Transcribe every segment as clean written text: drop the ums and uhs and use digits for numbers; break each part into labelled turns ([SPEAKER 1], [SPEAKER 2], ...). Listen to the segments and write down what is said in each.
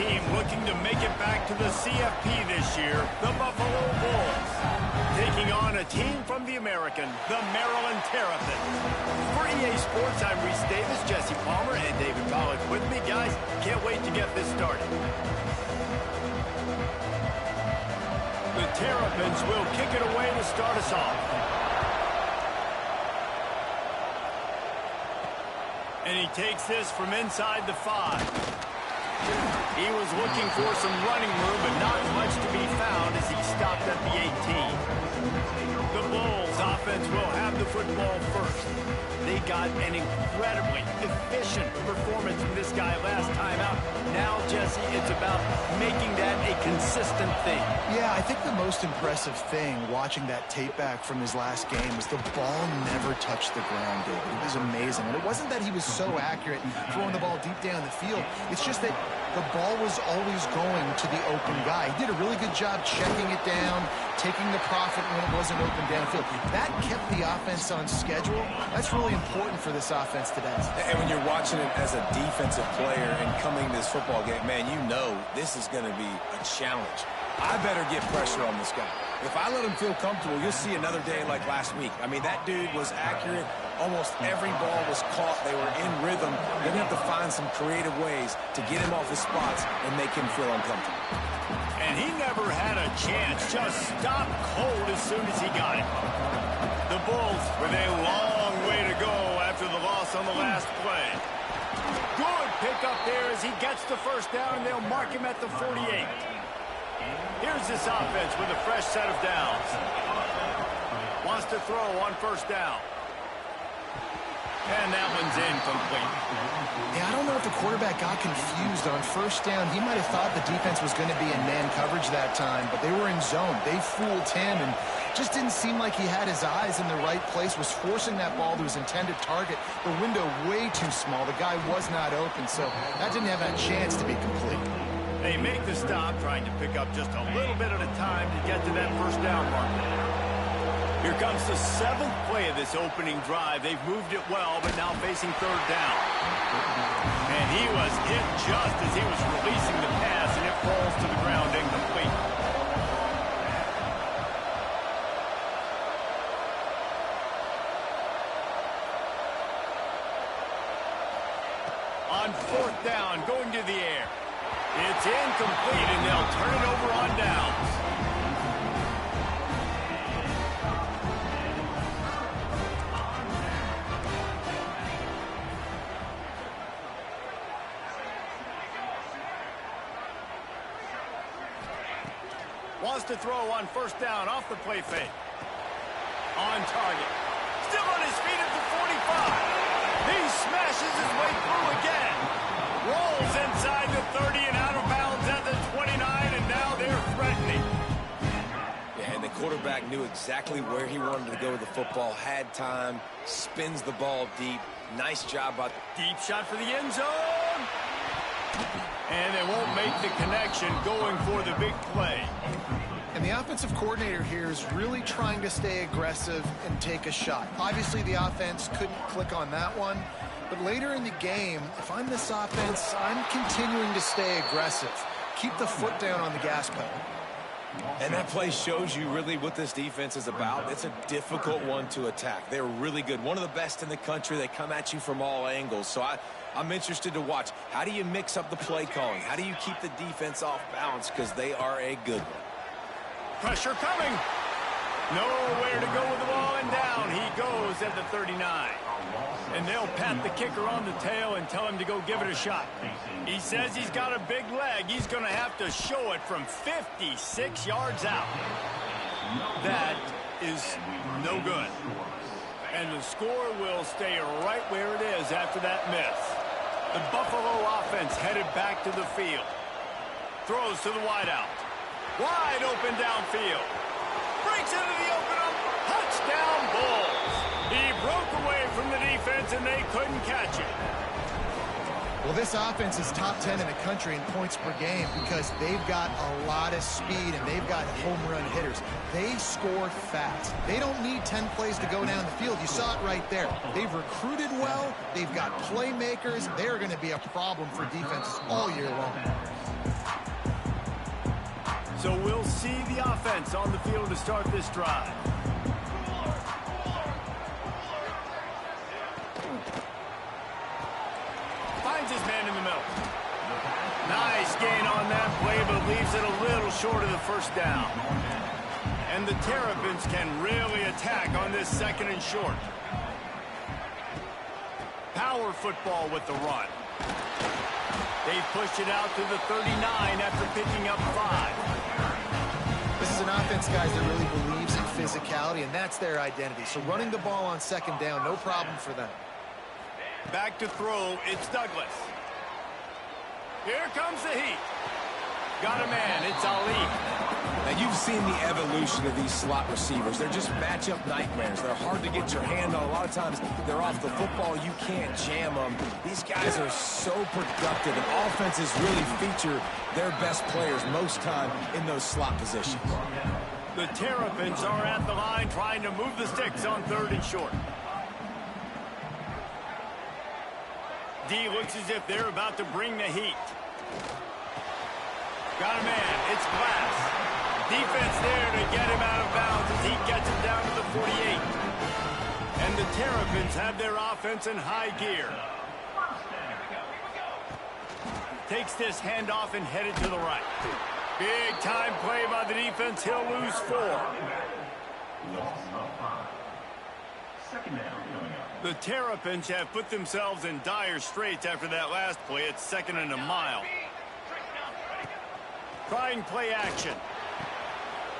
[SPEAKER 1] team looking to make it back to the CFP this year, the Buffalo Bulls. Taking on a team from the American, the Maryland Terrapins. For EA Sports, I'm Reese Davis, Jesse Palmer, and David Pollack with me. Guys, can't wait to get this started. The Terrapins will kick it away to start us off. And he takes this from inside the 5. He was looking for some running room, but not much to be found as he stopped at the 18. The Bulls offense will have the football first. They got an incredibly efficient performance from this guy last time out. Now, Jesse, it's about making that a consistent thing.
[SPEAKER 2] Yeah, I think the most impressive thing watching that tape back from his last game was the ball never touched the ground, David. It was amazing. And it wasn't that he was so accurate throwing the ball deep down the field. It's just that the ball was always going to the open guy. He did a really good job checking it down, taking the profit when it wasn't open downfield. That kept the offense on schedule. That's really important for this offense today.
[SPEAKER 3] And when you're watching it as a defensive player and coming to this football game, man, you know this is going to be a challenge. I better get pressure on this guy. If I let him feel comfortable, you'll see another day like last week. I mean, that dude was accurate. Almost every ball was caught. They were in rhythm. They're going to have to find some creative ways to get him off his spots and make him feel uncomfortable.
[SPEAKER 1] And he never had a chance. Just stopped cold as soon as he got it. The Bulls with a long way to go after the loss on the last play. Good pickup there as he gets the first down, and they'll mark him at the 48. Here's this offense with a fresh set of downs. Wants to throw on first down. And that one's incomplete.
[SPEAKER 2] Yeah, I don't know if the quarterback got confused on first down. He might have thought the defense was going to be in man coverage that time, but they were in zone. They fooled him and just didn't seem like he had his eyes in the right place, was forcing that ball to his intended target. The window way too small. The guy was not open, so that didn't have a chance to be complete.
[SPEAKER 1] They make the stop, trying to pick up just a little bit at a time to get to that first down marker. Here comes the 7th play of this opening drive. They've moved it well, but now facing third down. And he was hit just as he was releasing the pass, and it falls to the ground incomplete. On 4th down, going to the air. It's incomplete, and they'll turn it over on downs. Wants to throw on first down off the play fake. On target. Still on his feet at the 45. He smashes his way through again. Rolls inside the 30 and out of bounds at the 29, and now they're threatening.
[SPEAKER 3] Yeah, and the quarterback knew exactly where he wanted to go with the football, had time, spins the ball deep. Nice job by
[SPEAKER 1] deep shot for the end zone. And they won't make the connection going for the big play.
[SPEAKER 2] And the offensive coordinator here is really trying to stay aggressive and take a shot. Obviously, the offense couldn't click on that one. But later in the game, if I'm this offense, I'm continuing to stay aggressive. Keep the foot down on the gas pedal.
[SPEAKER 3] And that play shows you really what this defense is about. It's a difficult one to attack. They're really good. One of the best in the country. They come at you from all angles. So I'm interested to watch. How do you mix up the play calling? How do you keep the defense off balance? Because they are a good one.
[SPEAKER 1] Pressure coming. Nowhere to go with the ball, and down he goes at the 39. And they'll pat the kicker on the tail and tell him to go give it a shot. He says he's got a big leg. He's going to have to show it from 56 yards out. That is no good. And the score will stay right where it is after that miss. The Buffalo offense headed back to the field. Throws to the wideout. Wide open downfield. Breaks into the open up. Touchdown Bulls. He broke away from the defense and they couldn't catch it.
[SPEAKER 2] Well, this offense is top 10 in the country in points per game because they've got a lot of speed and they've got home run hitters. They score fast. They don't need 10 plays to go down the field. You saw it right there. They've recruited well. They've got playmakers. They're going to be a problem for defenses all year long.
[SPEAKER 1] So we'll see the offense on the field to start this drive. Finds his man in the middle. Nice gain on that play, but leaves it a little short of the first down. And the Terrapins can really attack on this 2nd and short. Power football with the run. They pushed it out to the 39 after picking up 5.
[SPEAKER 2] This is an offense, guys, that really believes in physicality, and that's their identity. So running the ball on 2nd down, no problem for them.
[SPEAKER 1] Back to throw, it's Douglas. Here comes the heat. Got a man, it's Ali.
[SPEAKER 3] Now, you've seen the evolution of these slot receivers. They're just matchup nightmares. They're hard to get your hand on. A lot of times, they're off the football. You can't jam them. These guys are so productive, and offenses really feature their best players most time in those slot positions.
[SPEAKER 1] The Terrapins are at the line trying to move the sticks on 3rd and short. D looks as if they're about to bring the heat. Got a man. It's Glass. Defense there to get him out of bounds as he gets it down to the 48. And the Terrapins have their offense in high gear. Takes this handoff and headed to the right. Big time play by the defense. He'll lose 4. The Terrapins have put themselves in dire straits after that last play. It's 2nd and a mile. Trying play action.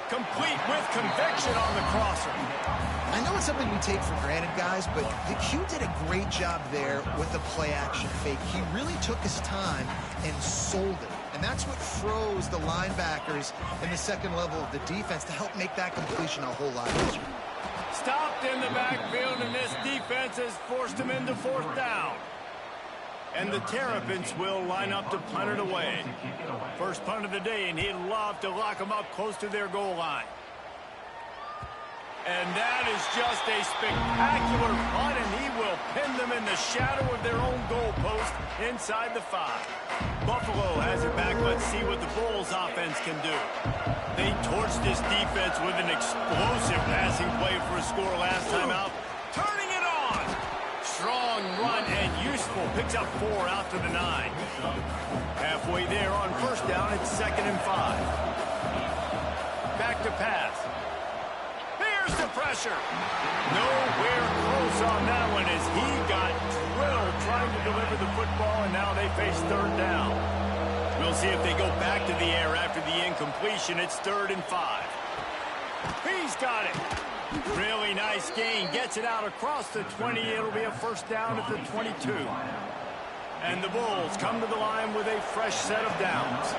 [SPEAKER 1] Complete with conviction on the crosser.
[SPEAKER 2] I know it's something we take for granted, guys, but the Q did a great job there with the play action fake. He really took his time and sold it. And that's what froze the linebackers in the 2nd level of the defense to help make that completion a whole lot easier.
[SPEAKER 1] Stopped in the backfield, and this defense has forced him into 4th down. And the Terrapins will line up to punt it away. First punt of the day, and he'd love to lock them up close to their goal line. And that is just a spectacular punt, and he will pin them in the shadow of their own goalpost inside the 5. Buffalo has it back. Let's see what the Bulls offense can do. They torched this defense with an explosive passing play for a score last time out. Turning it on. Strong run and useful. Picks up 4 out to the 9. Halfway there on 1st down, it's 2nd and 5. Back to pass. Here's the pressure. Nowhere close on that one as he got drilled trying to deliver the football, and now they face 3rd down. We'll see if they go back to the air after the incompletion. It's 3rd and 5. He's got it. Really nice gain. Gets it out across the 20. It'll be a 1st down at the 22. And the Bulls come to the line with a fresh set of downs.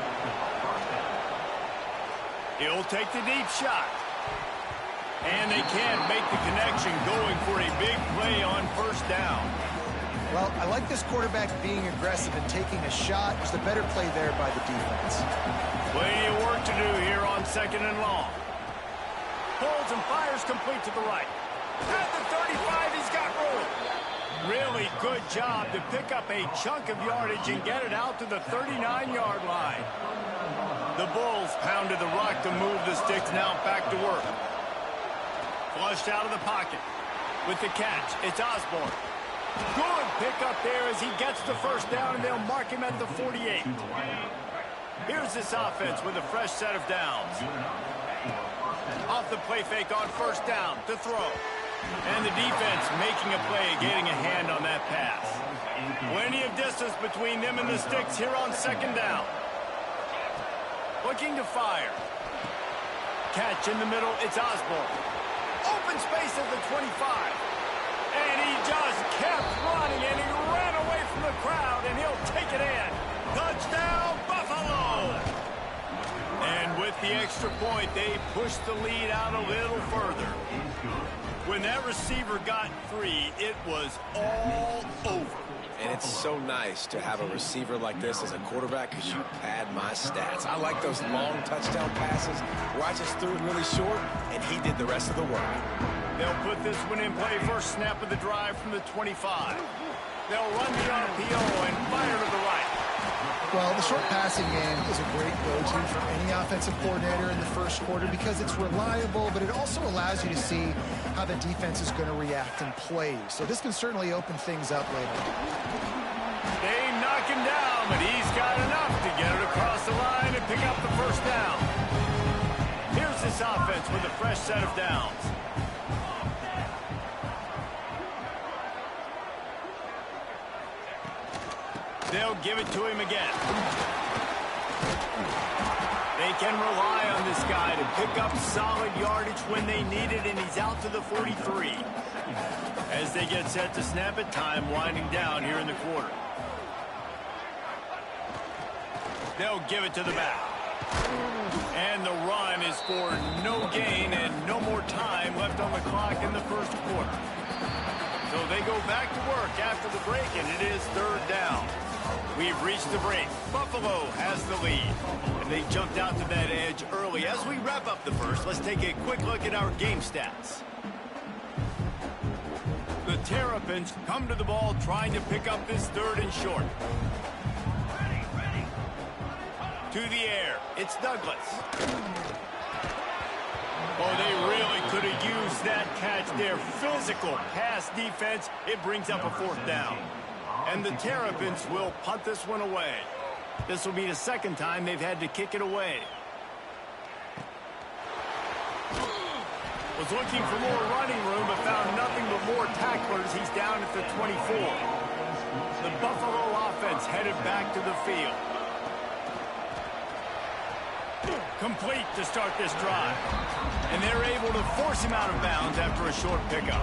[SPEAKER 1] He'll take the deep shot. And they can't make the connection, going for a big play on 1st down.
[SPEAKER 2] Well, I like this quarterback being aggressive and taking a shot. Just a better play there by the defense.
[SPEAKER 1] Plenty of work to do here on 2nd and long. Pulls and fires complete to the right. At the 35, he's got room. Really good job to pick up a chunk of yardage and get it out to the 39-yard line. The Bulls pounded the rock to move the sticks. Now back to work. Flushed out of the pocket. With the catch, it's Osborne. Good pickup there as he gets the 1st down, and they'll mark him at the 48. Here's this offense with a fresh set of downs. Off the play fake on 1st down to throw. And the defense making a play, getting a hand on that pass. Plenty of distance between them and the sticks here on 2nd down. Looking to fire. Catch in the middle, it's Osborne. Open space at the 25. And he just kept running, and he ran away from the crowd, and he'll take it in. Touchdown, Buffalo! And with the extra point, they push the lead out a little further. When that receiver got 3, it was all over.
[SPEAKER 3] And it's so nice to have a receiver like this as a quarterback because you pad my stats. I like those long touchdown passes where I just threw it really short and he did the rest of the work.
[SPEAKER 1] They'll put this one in play first snap of the drive from the 25. They'll run the RPO and fire to the right.
[SPEAKER 2] Well, the short passing game is a great go-to for any offensive coordinator in the first quarter because it's reliable, but it also allows you to see how the defense is going to react and play. So this can certainly open things up later.
[SPEAKER 1] They knock him down, but he's got enough to get it across the line and pick up the first down. Here's this offense with a fresh set of downs. They'll give it to him again. They can rely on this guy to pick up solid yardage when they need it, and he's out to the 43. As they get set to snap it, time winding down here in the quarter. They'll give it to the back. And the run is for no gain and no more time left on the clock in the first quarter. So they go back to work after the break, and it is third down. We've reached the break. Buffalo has the lead. And they jumped out to that edge early. As we wrap up the first, let's take a quick look at our game stats. The Terrapins come to the ball trying to pick up this third and short. To the air. It's Douglas. Oh, they really could have used that catch there. Physical pass defense. It brings up a fourth down. And the Terrapins will punt this one away. This will be the second time they've had to kick it away. Was looking for more running room, but found nothing but more tacklers. He's down at the 24. The Buffalo offense headed back to the field. Complete to start this drive. And they're able to force him out of bounds after a short pickup.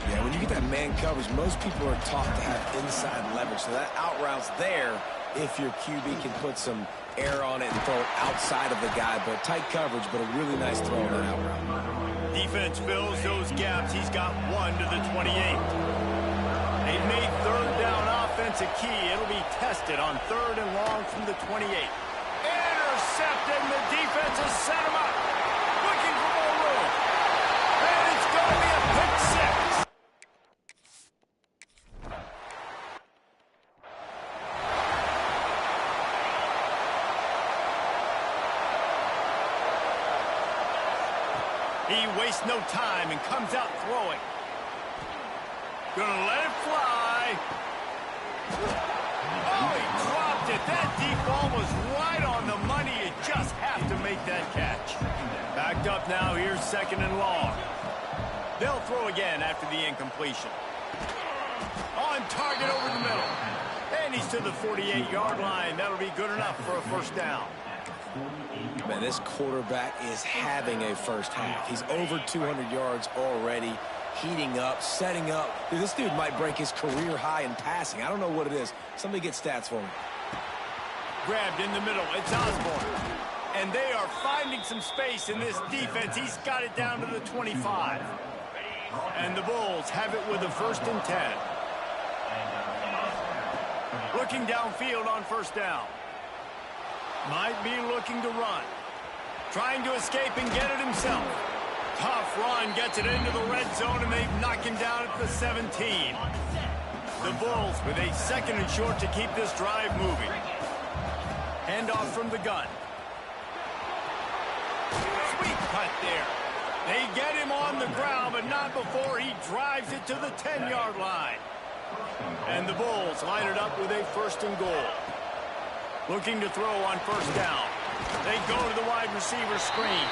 [SPEAKER 3] Yeah, when you get that man coverage, most people are taught to have inside leverage. So that out route's there if your QB can put some air on it and throw it outside of the guy. But tight coverage, but a really nice throw on that out route.
[SPEAKER 1] Defense fills those gaps. He's got one to the 28. They've made third down offense a key. It'll be tested on third and long from the 28. Intercepted, and the defense has set him up. Looking for more room. And it's going to be a pick six. He wastes no time and comes out throwing. Gonna let it fly. Oh, he dropped it. That deep ball was right on the money. You just have to make that catch. Backed up now. Here's second and long. They'll throw again after the incompletion. On target over the middle. And he's to the 48-yard line. That'll be good enough for a first down.
[SPEAKER 3] Man, this quarterback is having a first half. He's over 200 yards already, heating up, setting up. Dude, this dude might break his career high in passing. I don't know what it is. Somebody get stats for him.
[SPEAKER 1] Grabbed in the middle. It's Osborne. And they are finding some space in this defense. He's got it down to the 25. And the Bulls have it with a first and 10. Looking downfield on first down. Might be looking to run. Trying to escape and get it himself. Tough run, gets it into the red zone, and they've knocked him down at the 17. The Bulls with a second and short to keep this drive moving. Handoff from the gun. Sweet cut there. They get him on the ground, but not before he drives it to the 10-yard line. And the Bulls line it up with a first and goal. Looking to throw on first down. They go to the wide receiver screen.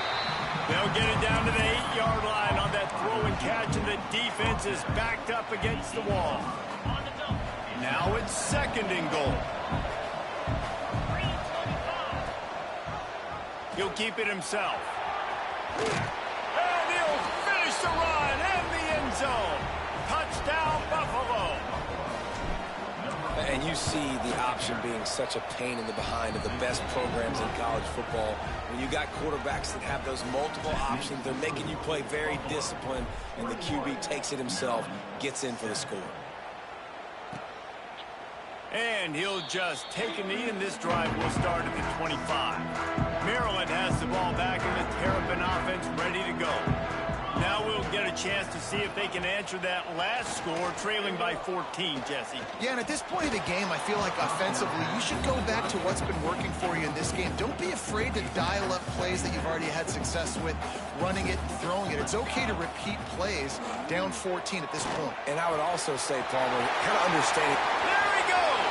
[SPEAKER 1] They'll get it down to the 8-yard line on that throw and catch, and the defense is backed up against the wall. Now it's second and goal. He'll keep it himself. And he'll finish the run and the end zone. Touchdown, Buffalo.
[SPEAKER 3] And you see the option being such a pain in the behind of the best programs in college football. When you got quarterbacks that have those multiple options, they're making you play very disciplined, and the QB takes it himself, gets in for the score.
[SPEAKER 1] And he'll just take a knee, and this drive will start at the 25. Maryland has the ball back, and the Terrapin offense ready to go. Now we'll get a chance to see if they can answer that last score, trailing by 14, Jesse.
[SPEAKER 2] Yeah, and at this point of the game, I feel like offensively, you should go back to what's been working for you in this game. Don't be afraid to dial up plays that you've already had success with, running it and throwing it. It's okay to repeat plays down 14 at this point.
[SPEAKER 3] And I would also say, Palmer, kind of understanding.
[SPEAKER 1] There he goes!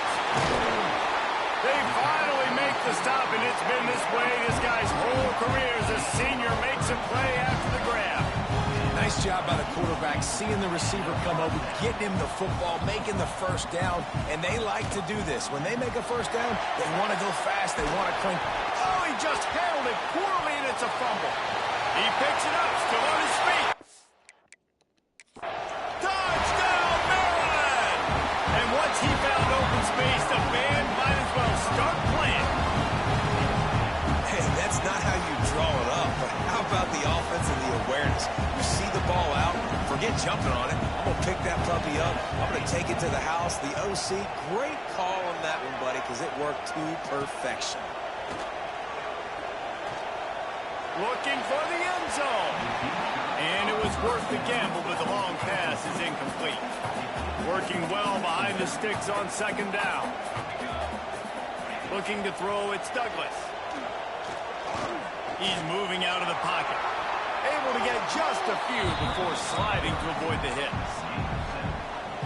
[SPEAKER 1] They finally make the stop, and it's been this way this guy's whole career as a senior makes a play after the grab.
[SPEAKER 3] Nice job by the quarterback, seeing the receiver come over, getting him the football, making the first down, and they like to do this. When they make a first down, they want to go fast, they want to cling.
[SPEAKER 1] Oh, he just handled it poorly, and it's a fumble. He picks it up, still on his feet. Touchdown, Maryland! And once he found open space, the band might as well start playing.
[SPEAKER 3] Hey, that's not how you draw it up, but how about the offense and the awareness? You see the ball out, forget jumping on it. I'm going to pick that puppy up. I'm going to take it to the house. The OC, great call on that one, buddy, because it worked to perfection.
[SPEAKER 1] Looking for the end zone. And it was worth the gamble, but the long pass is incomplete. Working well behind the sticks on second down. Looking to throw, it's Douglas. He's moving out of the pocket. Able to get just a few before sliding to avoid the hits.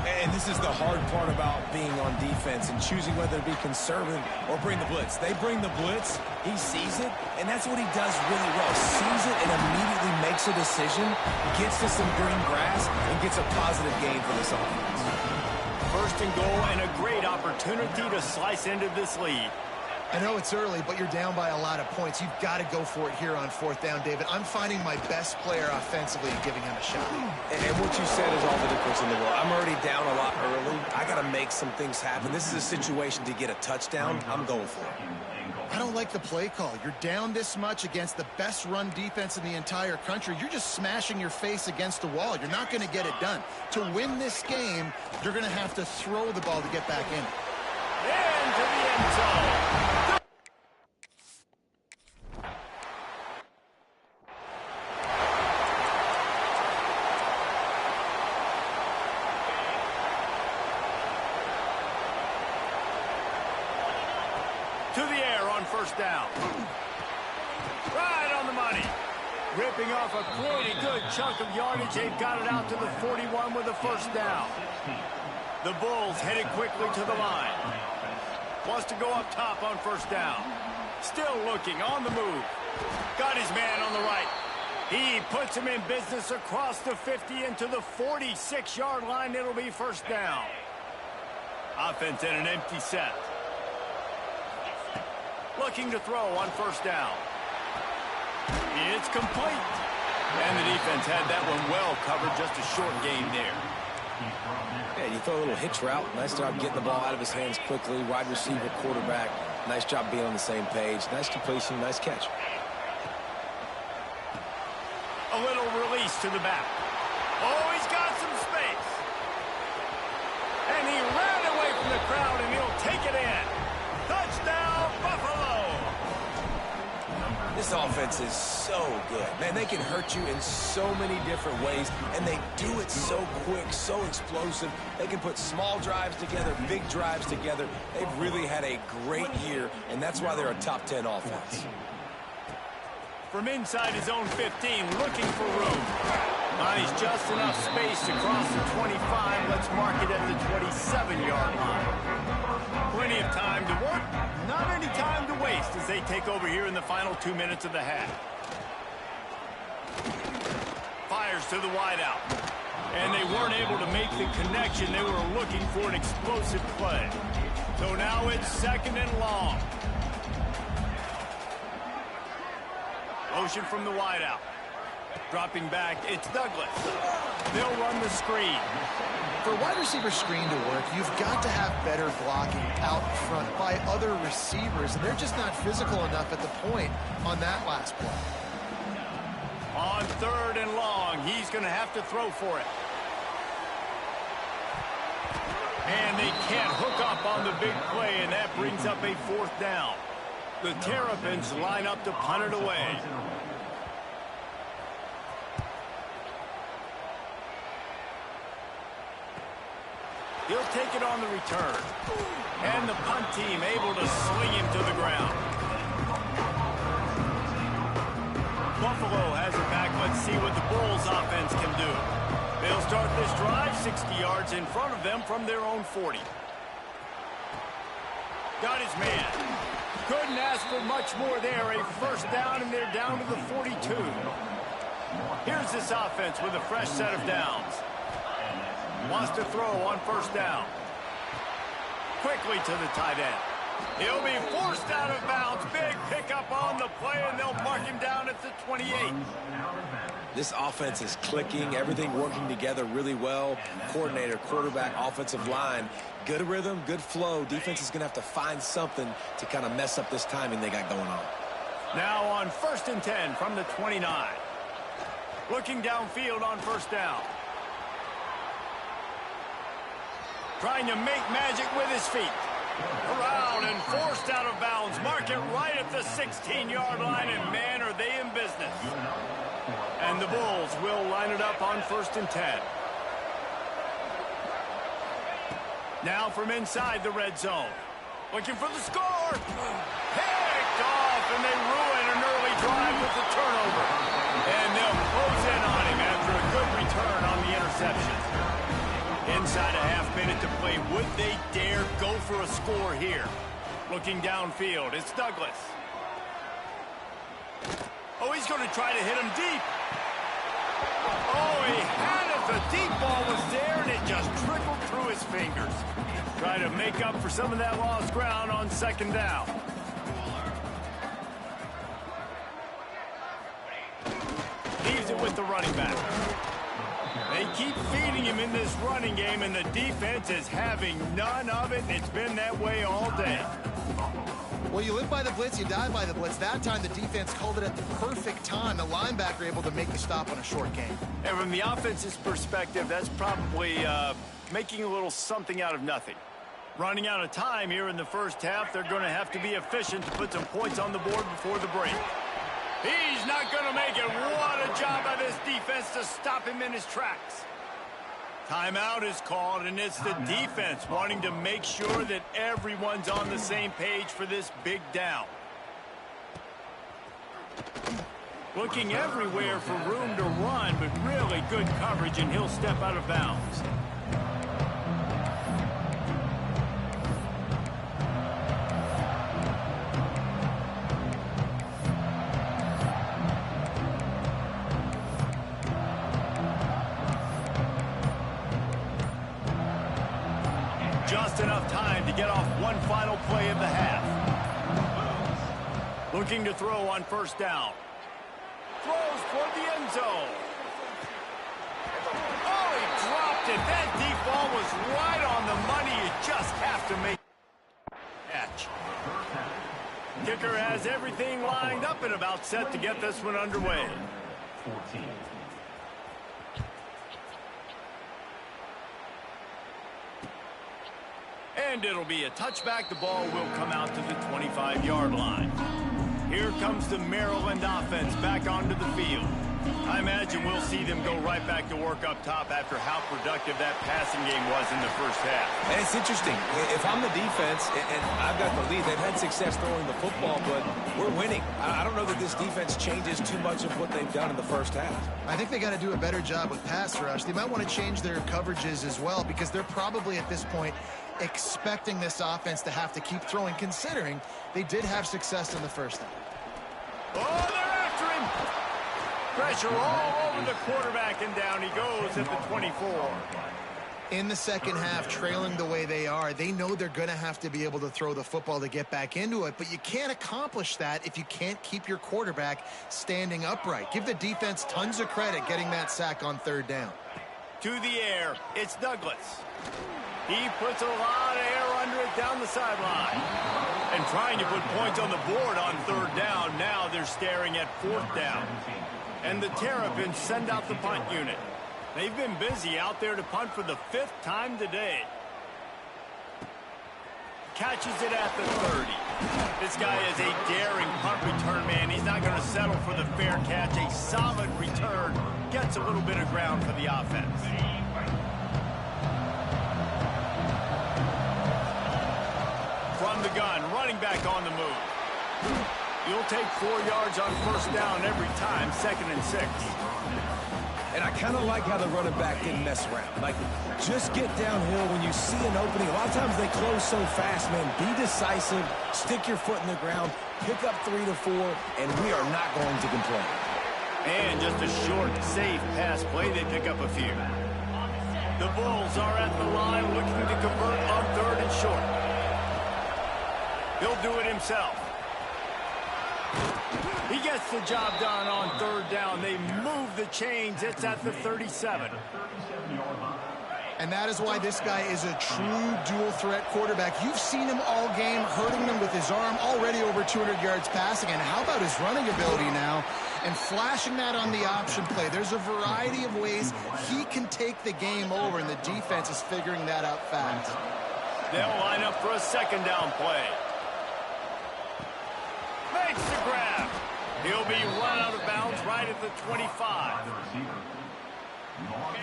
[SPEAKER 3] And this is the hard part about being on defense and choosing whether to be conservative or bring the blitz. They bring the blitz, he sees it, and that's what he does really well. Sees it and immediately makes a decision, gets to some green grass, and gets a positive gain for this offense.
[SPEAKER 1] First and goal, and a great opportunity to slice into this lead.
[SPEAKER 2] I know it's early, but you're down by a lot of points. You've got to go for it here on fourth down, David. I'm finding my best player offensively and giving him a shot.
[SPEAKER 3] And what you said is all the difference in the world. I'm already down a lot early. I got to make some things happen. This is a situation to get a touchdown. I'm going for it.
[SPEAKER 2] I don't like the play call. You're down this much against the best run defense in the entire country. You're just smashing your face against the wall. You're not going to get it done. To win this game, you're going to have to throw the ball to get back in.
[SPEAKER 1] Into the end zone. To the air on first down. Right on the money. Ripping off a pretty good chunk of yardage. They've got it out to the 41 with a first down. The Bulls headed quickly to the line. Wants to go up top on first down. Still looking on the move. Got his man on the right. He puts him in business across the 50 into the 46-yard line. It'll be first down. Offense in an empty set. Looking to throw on first down. It's complete. And the defense had that one well covered. Just a short gain there.
[SPEAKER 3] Yeah, you throw a little hitch route. Nice job getting the ball out of his hands quickly. Wide receiver, quarterback. Nice job being on the same page. Nice completion, nice catch.
[SPEAKER 1] A little release to the back. Oh, he's got some space. And he ran away from the crowd, and he'll take it in. Touchdown, Buffalo!
[SPEAKER 3] This offense is so good. Man, they can hurt you in so many different ways, and they do it so quick, so explosive. They can put small drives together, big drives together. They've really had a great year, and that's why they're a top 10 offense.
[SPEAKER 1] From inside his own 15, looking for room. Finds just enough space to cross the 25. Let's mark it at the 27-yard line. Plenty of time to work, not any time to waste as they take over here in the final 2 minutes of the half. Fires to the wideout. And they weren't able to make the connection. They were looking for an explosive play. So now it's second and long. Motion from the wideout. Dropping back, it's Douglas. They'll run the screen.
[SPEAKER 2] For a wide receiver screen to work, you've got to have better blocking out front by other receivers, and they're just not physical enough at the point on that last play.
[SPEAKER 1] On 3rd and long, he's going to have to throw for it. And they can't hook up on the big play, and that brings up a 4th down. The Terrapins line up to punt it away. He'll take it on the return. And the punt team able to sling him to the ground. Buffalo has it back. Let's see what the Bulls offense can do. They'll start this drive 60 yards in front of them from their own 40. Got his man. Couldn't ask for much more there. A 1st down, and they're down to the 42. Here's this offense with a fresh set of downs. Wants to throw on 1st down. Quickly to the tight end. He'll be forced out of bounds. Big pickup on the play, and they'll mark him down at the 28.
[SPEAKER 3] This offense is clicking, everything working together really well. Coordinator, quarterback, offensive line, good rhythm, good flow. Defense is going to have to find something to kind of mess up this timing they got going on.
[SPEAKER 1] Now on 1st and 10 from the 29. Looking downfield on 1st down. Trying to make magic with his feet. Around and forced out of bounds. Mark it right at the 16-yard line, and man, are they in business. And the Bulls will line it up on 1st and 10. Now from inside the red zone. Looking for the score. Picked off, and they ruin an early drive with the turnover. And they'll close in on him after a good return on the interception. Inside a half-minute to play. Would they dare go for a score here? Looking downfield, it's Douglas. Oh, he's going to try to hit him deep. Oh, he had it. The deep ball was there, and it just trickled through his fingers. Try to make up for some of that lost ground on 2nd down. Leaves it with the running back. They keep feeding him in this running game, and the defense is having none of it. It's been that way all day.
[SPEAKER 2] Well, you live by the blitz, you die by the blitz. That time, the defense called it at the perfect time. The linebacker able to make the stop on a short game.
[SPEAKER 1] And from the offense's perspective, that's probably making a little something out of nothing. Running out of time here in the 1st half, they're going to have to be efficient to put some points on the board before the break. He's not going to make it. What a job by this defense to stop him in his tracks. Timeout is called, and it's the defense wanting to make sure that everyone's on the same page for this big down. Looking everywhere for room to run, but really good coverage, and he'll step out of bounds. Just enough time to get off one final play of the half. Looking to throw on 1st down. Throws toward the end zone. Oh, he dropped it. That deep ball was right on the money. You just have to make a catch. Kicker has everything lined up and about set to get this one underway. 14. And it'll be a touchback. The ball will come out to the 25-yard line. Here comes the Maryland offense back onto the field. I imagine we'll see them go right back to work up top after how productive that passing game was in the 1st half.
[SPEAKER 3] And it's interesting. If I'm the defense and I've got the lead, they've had success throwing the football, but we're winning. I don't know that this defense changes too much of what they've done in the 1st half.
[SPEAKER 2] I think they got to do a better job with pass rush. They might want to change their coverages as well, because they're probably at this point expecting this offense to have to keep throwing, considering they did have success in the 1st half.
[SPEAKER 1] Oh, they're after him. Pressure all over the quarterback, and down he goes at the 24.
[SPEAKER 2] In the second half, trailing the way they are, they know they're going to have to be able to throw the football to get back into it, but you can't accomplish that if you can't keep your quarterback standing upright. Give the defense tons of credit getting that sack on third down.
[SPEAKER 1] To the air, it's Douglas. He puts a lot of air under it down the sideline. And trying to put points on the board on third down, now they're staring at fourth down. And the Terrapins send out the punt unit. They've been busy out there to punt for the 5th time today. Catches it at the 30. This guy is a daring punt return man. He's not going to settle for the fair catch. A solid return. Gets a little bit of ground for the offense. From the gun, running back on the move. You'll take 4 yards on first down every time, 2nd and 6.
[SPEAKER 3] And I kind of like how the running back didn't mess around. Like, just get downhill when you see an opening. A lot of times they close so fast, man. Be decisive, stick your foot in the ground, pick up 3 to 4, and we are not going to complain.
[SPEAKER 1] And just a short, safe pass play, they pick up a few. The Bulls are at the line looking to convert on 3rd and short. He'll do it himself. He gets the job done on 3rd down. They move the chains. It's at the 37.
[SPEAKER 2] And that is why this guy is a true dual-threat quarterback. You've seen him all game, hurting them with his arm, already over 200 yards passing. And how about his running ability now? And flashing that on the option play. There's a variety of ways he can take the game over, and the defense is figuring that out fast.
[SPEAKER 1] They'll line up for a 2nd down play. Makes the grab. He'll be run out of bounds right at the 25.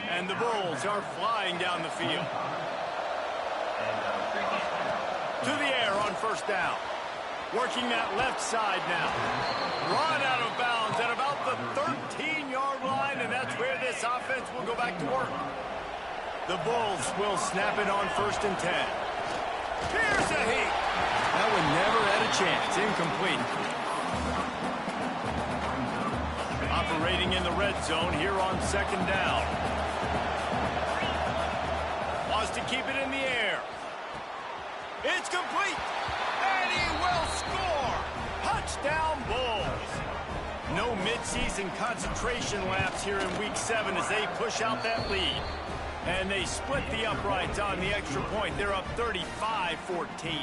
[SPEAKER 1] And the Bulls are flying down the field. To the air on first down. Working that left side now. Run out of bounds at about the 13-yard line, and that's where this offense will go back to work. The Bulls will snap it on 1st and 10. Here's a heat. That one never had a chance. Incomplete. Operating in the red zone here on 2nd down. Wants to keep it in the air. It's complete. And he will score. Touchdown Bulls. No midseason concentration lapse here in Week 7 as they push out that lead. And they split the uprights on the extra point. They're up 35-14.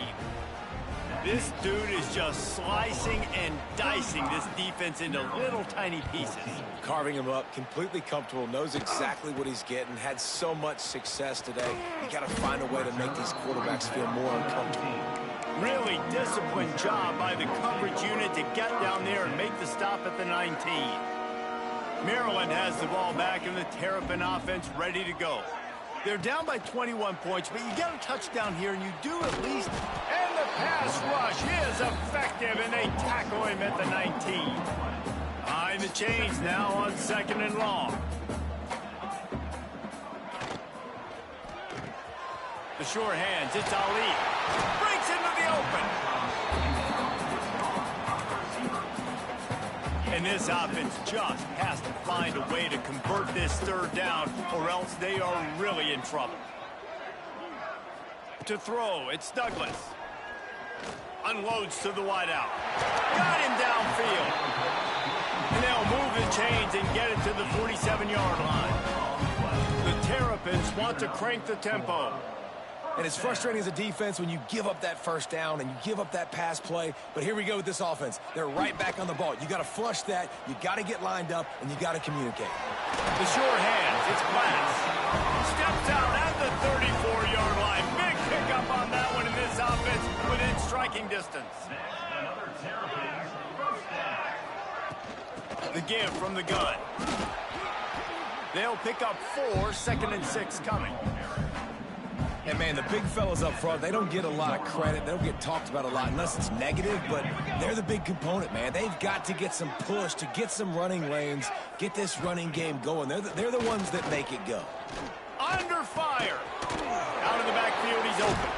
[SPEAKER 1] This dude is just slicing and dicing this defense into little tiny pieces.
[SPEAKER 3] Carving him up, completely comfortable, knows exactly what he's getting, had so much success today. You got to find a way to make these quarterbacks feel more uncomfortable.
[SPEAKER 1] Really disciplined job by the coverage unit to get down there and make the stop at the 19. Maryland has the ball back and the Terrapin offense ready to go. They're down by 21 points, but you get a touchdown here, and you do at least. And the pass rush is effective, and they tackle him at the 19. Behind the chains now on 2nd and long. The sure hands, it's Ali. Breaks into the open. And this offense just has to find a way to convert this 3rd down, or else they are really in trouble. To throw, it's Douglas. Unloads to the wideout. Got him downfield. And they'll move the chains and get it to the 47-yard line. The Terrapins want to crank the tempo.
[SPEAKER 3] And it's frustrating as a defense when you give up that first down and you give up that pass play. But here we go with this offense. They're right back on the ball. You got to flush that. You got to get lined up, and you got to communicate.
[SPEAKER 1] The sure hands. It's Glass. Steps out at the 34-yard line. Big pickup on that one in this offense within striking distance. The give from the gun. They'll pick up 4, 2nd and 6 coming.
[SPEAKER 3] And, man, the big fellas up front, they don't get a lot of credit. They don't get talked about a lot unless it's negative, but they're the big component, man. They've got to get some push to get some running lanes, get this running game going. They're the ones that make it go.
[SPEAKER 1] Under fire. Out of the backfield, he's open.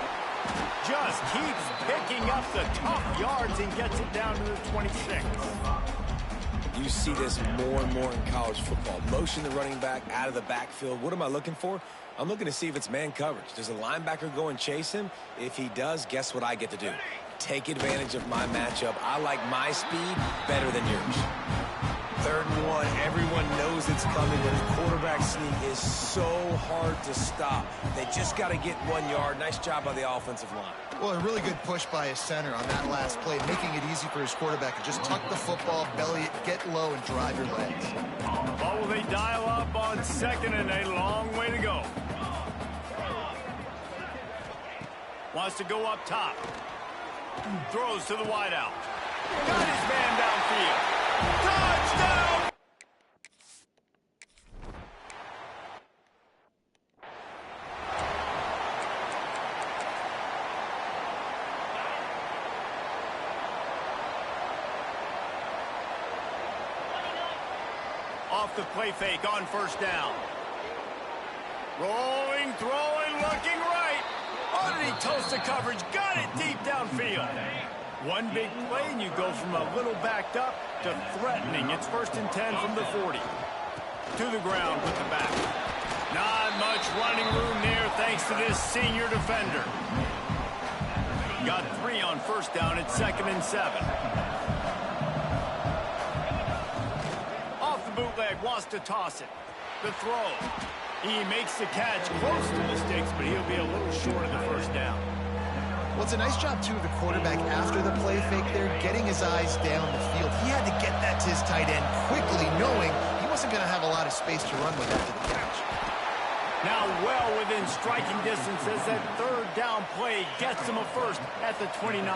[SPEAKER 1] Just keeps picking up the tough yards and gets it down to the 26.
[SPEAKER 3] You see this more and more in college football. Motion the running back out of the backfield. What am I looking for? I'm looking to see if it's man coverage. Does a linebacker go and chase him? If he does, guess what I get to do? Take advantage of my matchup. I like my speed better than yours. 3rd and 1. Everyone knows it's coming, but the quarterback sneak is so hard to stop. They just got to get 1 yard. Nice job by the offensive line.
[SPEAKER 2] Well, a really good push by his center on that last play, making it easy for his quarterback to just tuck the football, belly it, get low, and drive your legs.
[SPEAKER 1] Well, will they dial up on 2nd and a long way to go? Wants to go up top. Throws to the wideout. Got his man downfield. Touchdown! Off the play fake on 1st down. Rolling, throwing, looking right. Oh, did he toast the coverage? Got it deep downfield. One big play, and you go from a little backed up to threatening. It's 1st and 10 from the 40. To the ground with the back. Not much running room there thanks to this senior defender. Got 3 on 1st down. It's 2nd and 7. Off the bootleg, wants to toss it. The throw. He makes the catch close to the sticks, but he'll be a little short of the 1st down.
[SPEAKER 2] Well, it's a nice job, too, of the quarterback after the play fake there, getting his eyes down the field. He had to get that to his tight end quickly, knowing he wasn't going to have a lot of space to run with after the catch.
[SPEAKER 1] Now well within striking distance as that 3rd down play gets him a 1st at the 29.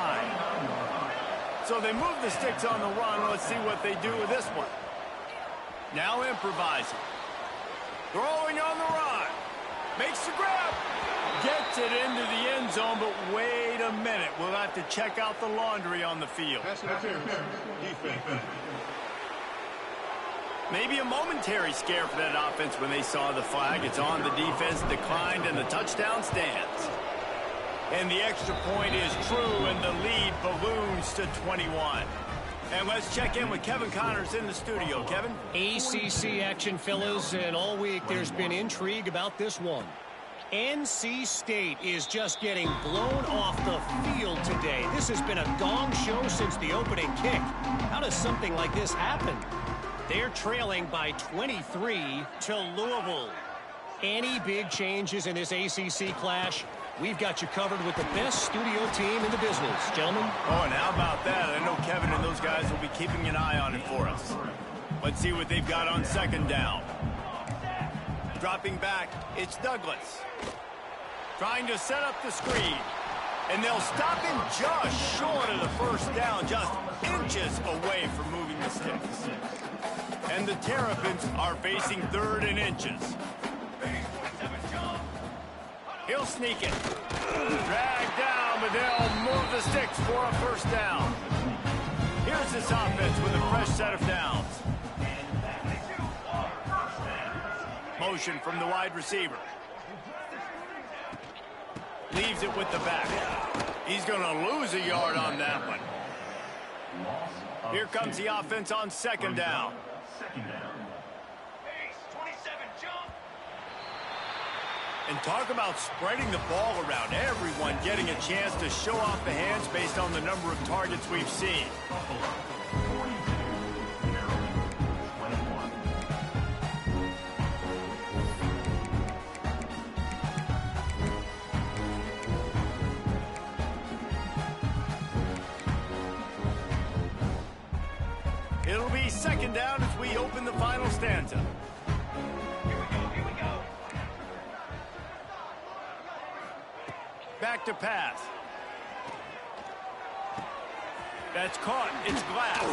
[SPEAKER 1] So they move the sticks on the run. Let's see what they do with this one. Now improvising. Throwing on the run. Makes the grab. Gets it into the end zone, but wait a minute. We'll have to check out the laundry on the field. Maybe a momentary scare for that offense when they saw the flag. It's on. The defense declined, and the touchdown stands. And the extra point is true, and the lead balloons to 21. And let's check in with Kevin Connors in the studio. Kevin?
[SPEAKER 4] ACC action, fellas, and all week there's been intrigue about this one. NC State is just getting blown off the field today. This has been a gong show since the opening kick. How does something like this happen? They're trailing by 23 to Louisville. Any big changes in this ACC clash? We've got you covered with the best studio team in the business, gentlemen.
[SPEAKER 1] Oh, and how about that? I know Kevin and those guys will be keeping an eye on it for us. Let's see what they've got on 2nd down. Dropping back, it's Douglas. Trying to set up the screen. And they'll stop him just short of the 1st down, just inches away from moving the sticks. And the Terrapins are facing 3rd and inches. He'll sneak it. Drag down, but they'll move the sticks for a 1st down. Here's this offense with a fresh set of downs. Motion from the wide receiver. Leaves it with the back. He's going to lose a yard on that one. Here comes the offense on 2nd down. And talk about spreading the ball around. Everyone getting a chance to show off the hands based on the number of targets we've seen. It'll be 2nd down as we open the final stanza. Back to pass. That's caught. It's Glass.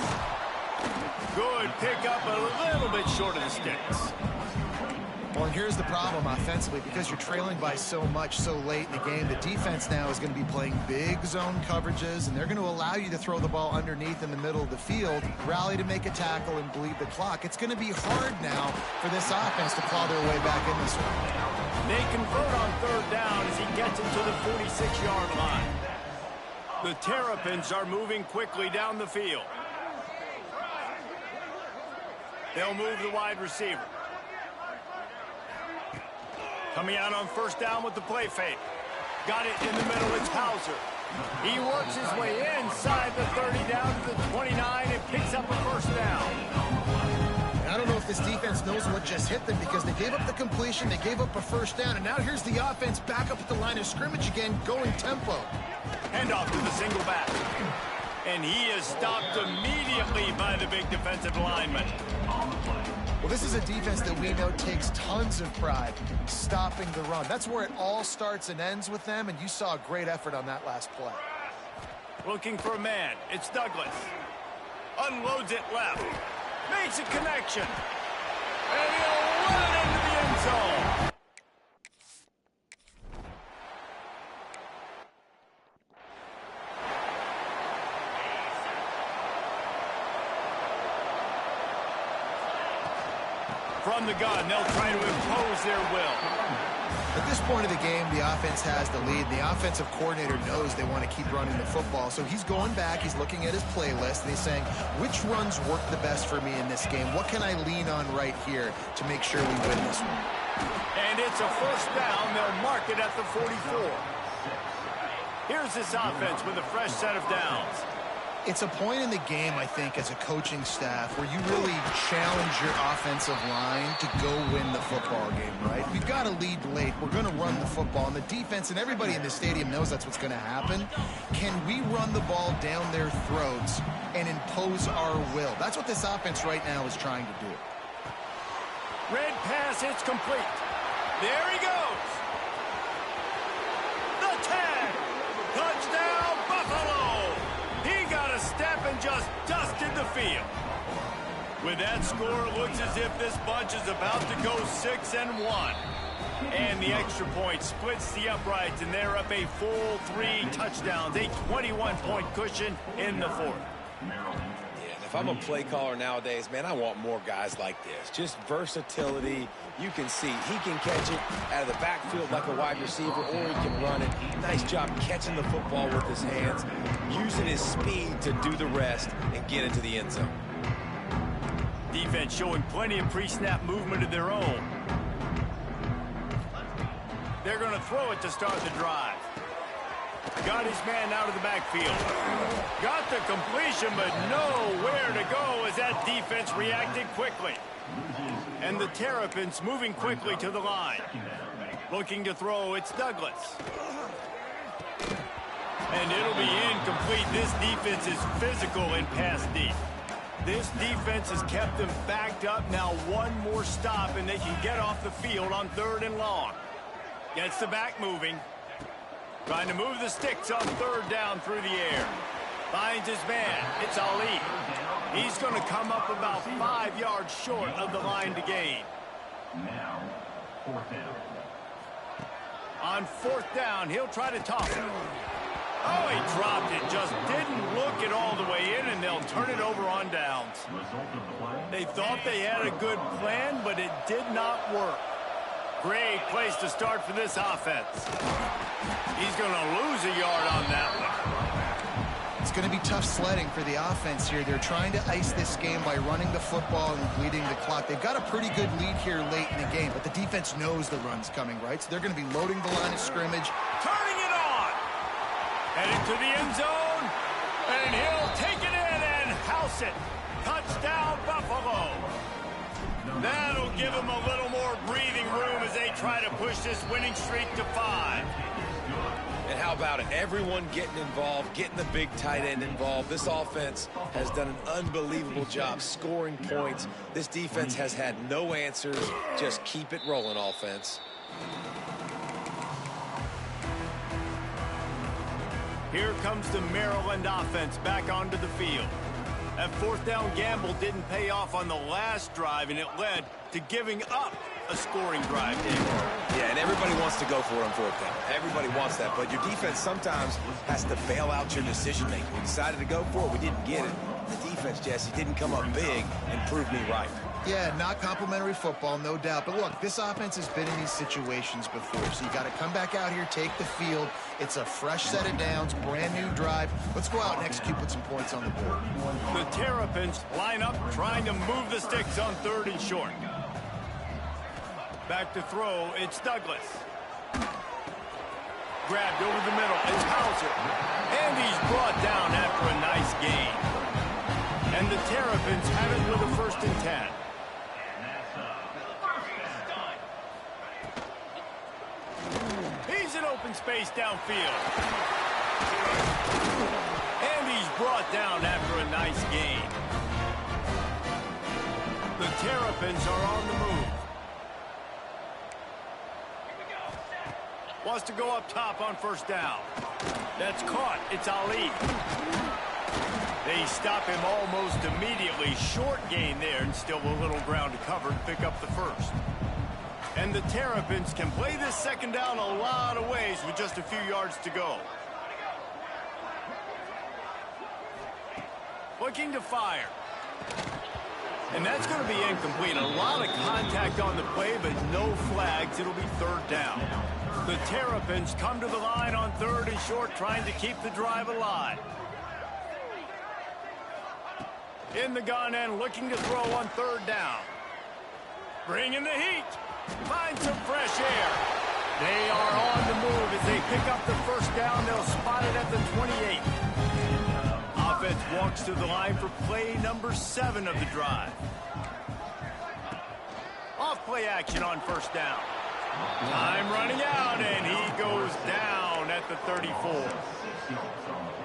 [SPEAKER 1] Good pickup, a little bit short of the sticks.
[SPEAKER 2] Well, and here's the problem offensively. Because you're trailing by so much so late in the game, the defense now is going to be playing big zone coverages, and they're going to allow you to throw the ball underneath in the middle of the field, rally to make a tackle, and bleed the clock. It's going to be hard now for this offense to claw their way back in this one.
[SPEAKER 1] They convert on 3rd down as he gets it to the 46-yard line. The Terrapins are moving quickly down the field. They'll move the wide receiver. Coming out on first down with the play fake. Got it in the middle. It's Hauser. He works his way inside the 30 down to the 29 and picks up a first down.
[SPEAKER 2] I don't know if this defense knows what just hit them because they gave up the completion, they gave up a first down, and now here's the offense back up at the line of scrimmage again, going tempo.
[SPEAKER 1] Handoff to the single back. And he is stopped immediately by the big defensive lineman.
[SPEAKER 2] Well, this is a defense that we know takes tons of pride stopping the run. That's where it all starts and ends with them, and you saw a great effort on that last play.
[SPEAKER 1] Looking for a man. It's Douglas. Unloads it left. Makes a connection. And he'll run it into the end zone. From the gun, they'll try to impose their will.
[SPEAKER 2] At this point of the game, the offense has the lead. The offensive coordinator knows they want to keep running the football. So he's going back, he's looking at his playlist, and he's saying, which runs work the best for me in this game? What can I lean on right here to make sure we win this one?
[SPEAKER 1] And it's a first down. They'll mark it at the 44. Here's this offense with a fresh set of downs.
[SPEAKER 2] It's a point in the game, I think, as a coaching staff where you really challenge your offensive line to go win the football game, right? We've got to lead late. We're going to run the football. And the defense and everybody in the stadium knows that's what's going to happen. Can we run the ball down their throats and impose our will? That's what this offense right now is trying to do.
[SPEAKER 1] Red pass, it's complete. There he goes. The tag. Touchdown, Buffalo. He got a step and just dusted the field. With that score, it looks as if this bunch is about to go 6-1. And the extra point splits the uprights, and they're up a full 3 touchdowns, a 21-point cushion in the fourth.
[SPEAKER 3] If I'm a play caller nowadays, man, I want more guys like this. Just versatility. You can see he can catch it out of the backfield like a wide receiver, or he can run it. Nice job catching the football with his hands, using his speed to do the rest and get into the end zone.
[SPEAKER 1] Defense showing plenty of pre-snap movement of their own. They're going to throw it to start the drive. Got his man out of the backfield. Got the completion, but nowhere to go as that defense reacted quickly. And the Terrapins moving quickly to the line. Looking to throw, it's Douglas. And it'll be incomplete. This defense is physical and pass deep. This defense has kept them backed up. Now one more stop, and they can get off the field on 3rd and long. Gets the back moving. Trying to move the sticks on 3rd down through the air. Finds his man. It's Ali. He's going to come up about 5 yards short of the line to gain.
[SPEAKER 5] Now, 4th down.
[SPEAKER 1] On 4th down, he'll try to toss it. Oh, he dropped it. Just didn't look it all the way in, and they'll turn it over on downs. They thought they had a good plan, but it did not work. Great place to start for this offense. He's going to lose a yard on that one.
[SPEAKER 2] It's going to be tough sledding for the offense here. They're trying to ice this game by running the football and bleeding the clock. They've got a pretty good lead here late in the game, but the defense knows the run's coming, right? So they're going to be loading the line of scrimmage.
[SPEAKER 1] Turning it on. Headed to the end zone. And he'll take it in and house it. Touchdown, Buffalo. That'll give them a little more breathing room as they try to push this winning streak to 5.
[SPEAKER 3] And how about it? Everyone getting involved, getting the big tight end involved. This offense has done an unbelievable job scoring points. This defense has had no answers. Just keep it rolling, offense.
[SPEAKER 1] Here comes the Maryland offense back onto the field. That 4th down gamble didn't pay off on the last drive, and it led to giving up a scoring drive.
[SPEAKER 3] Yeah, and everybody wants to go for it on 4th down. Everybody wants that, but your defense sometimes has to bail out your decision-making. We decided to go for it. We didn't get it. The defense, Jesse, didn't come up big and prove me right.
[SPEAKER 2] Yeah, not complimentary football, no doubt. But look, this offense has been in these situations before, so you got to come back out here, take the field, It's a fresh set of downs, brand new drive. Let's go out and execute, put some points on the board.
[SPEAKER 1] The Terrapins line up, trying to move the sticks on 3rd and short. Back to throw, it's Douglas. Grabbed over the middle, it's Hauser. And he's brought down after a nice gain. And the Terrapins have it with a 1st and 10. He's in open space downfield. And he's brought down after a nice gain. The Terrapins are on the move. Wants to go up top on 1st down. That's caught. It's Ali. They stop him almost immediately. Short gain there, and still a little ground to cover to pick up the 1st. And the Terrapins can play this 2nd down a lot of ways with just a few yards to go. Looking to fire. And that's going to be incomplete. A lot of contact on the play, but no flags. It'll be 3rd down. The Terrapins come to the line on 3rd and short, trying to keep the drive alive. In the gun and looking to throw on 3rd down. Bringing the heat. Find some fresh air. They are on the move as they pick up the 1st down. They'll spot it at the 28. Offense walks to the line for play number 7 of the drive. Off play action on 1st down. Time running out, and he goes down at the 34.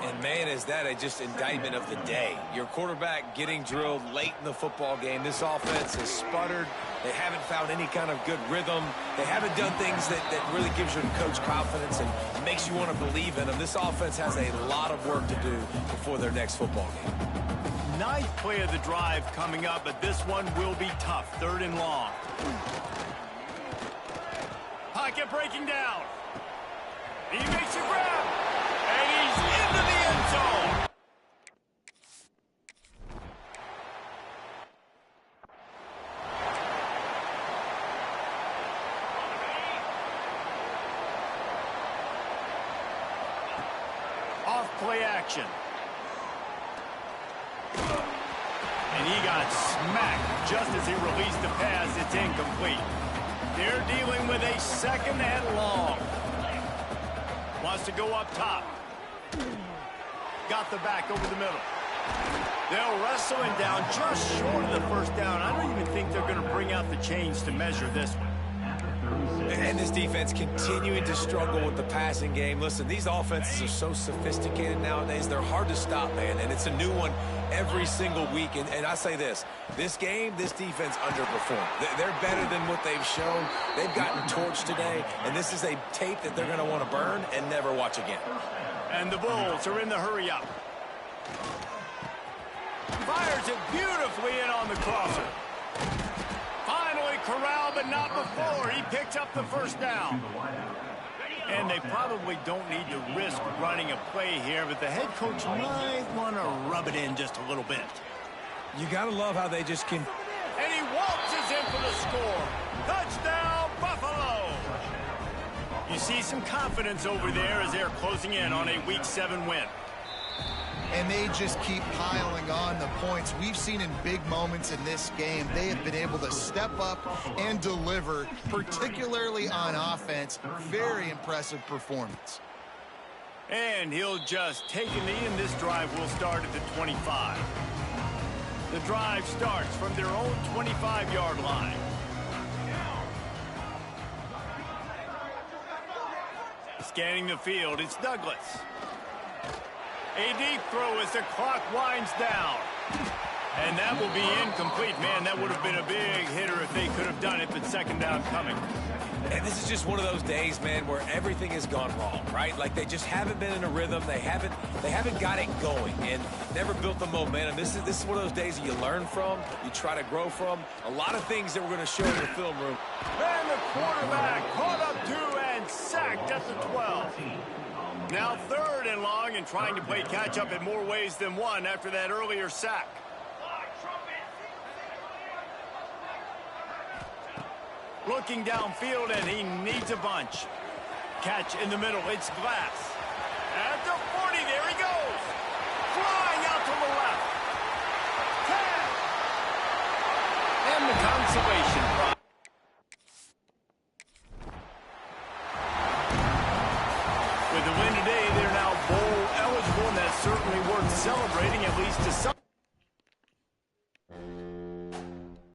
[SPEAKER 3] And, man, is that just indictment of the day. Your quarterback getting drilled late in the football game. This offense has sputtered. They haven't found any kind of good rhythm. They haven't done things that really gives your coach confidence and makes you want to believe in them. This offense has a lot of work to do before their next football game.
[SPEAKER 1] Ninth play of the drive coming up, but this one will be tough. 3rd and long. Pocket breaking down. He makes a grab. And he's into the end zone. Off play action. And he got smacked just as he released the pass. It's incomplete. They're dealing with a 2nd and long. Wants to go up top. Got the back over the middle. They'll wrestle him down just short of the 1st down. I don't even think they're going to bring out the chains to measure this one.
[SPEAKER 3] And this defense continuing to struggle with the passing game. Listen, these offenses are so sophisticated nowadays. They're hard to stop, man. And it's a new one every single week. And I say this game, this defense underperformed. They're better than what they've shown. They've gotten torched today. And this is a tape that they're going to want to burn and never watch again.
[SPEAKER 1] And the Bulls are in the hurry up. Fires it beautifully in on the crosser. Finally corralled, but not before. He picked up the 1st down. And they probably don't need to risk running a play here, but the head coach might want to rub it in just a little bit.
[SPEAKER 3] You got to love how they just can.
[SPEAKER 1] And he waltzes in for the score. Touchdown, Buffalo! You see some confidence over there as they're closing in on a Week 7 win.
[SPEAKER 2] And they just keep piling on the points. We've seen in big moments in this game, they have been able to step up and deliver, particularly on offense. Very impressive performance.
[SPEAKER 1] And he'll just take a knee, and this drive will start at the 25. The drive starts from their own 25-yard line. Scanning the field, it's Douglas. A deep throw as the clock winds down. And that will be incomplete. Man, that would have been a big hitter if they could have done it, but 2nd down coming.
[SPEAKER 3] And this is just one of those days, man, where everything has gone wrong, right? Like they just haven't been in a rhythm. They haven't got it going and never built the momentum. This is one of those days that you learn from, you try to grow from. A lot of things that we're going to show in the film room.
[SPEAKER 1] And the quarterback caught up to and sacked at the 12. Now 3rd and long, and trying to play catch-up in more ways than one after that earlier sack. Looking downfield, and he needs a bunch. catch in the middle. It's Glass. At the 40, there he goes. Flying out to the left. 10. And the consolation prize. With the win today, they're now bowl eligible, and that's certainly worth celebrating, at least to some.